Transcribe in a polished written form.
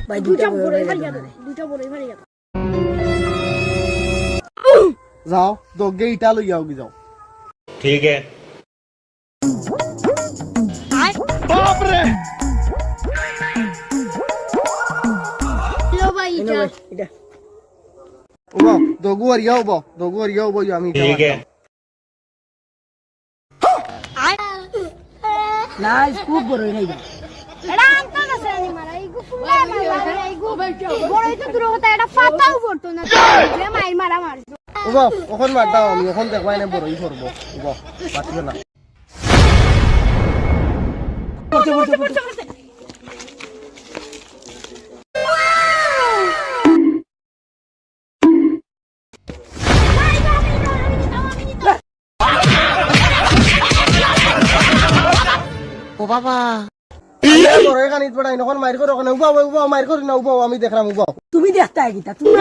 ভাই দুটা বড়ই ভারিয়া দাও দুটা বড়ই ভারিয়া দাও যাও দগে ইটা লই যাও কি যাও ठीक है বাপ রে লো ভাই এটা এটা ওবা দগু আর ইয়াও বই আমি ইটা ठीक है নাইস খুব বড় হই না এটা আনতা আছে আমি মারা এই গুফুলা মারা এই গু বড়ই তো দূর কথা এটা ফাটাও পড়তো না যে মাইর মারা মার ওবা কখন মার দাও আমি এখন দেখবাই না বড়ই করব ওবা পাঠিও না ও বাবা বড়ই কানিত পড়াই নখন মাইর করো কেন উবা মাইর করি না উবা আমি দেখলাম উবা তুমি দেখতা গিতা তুমি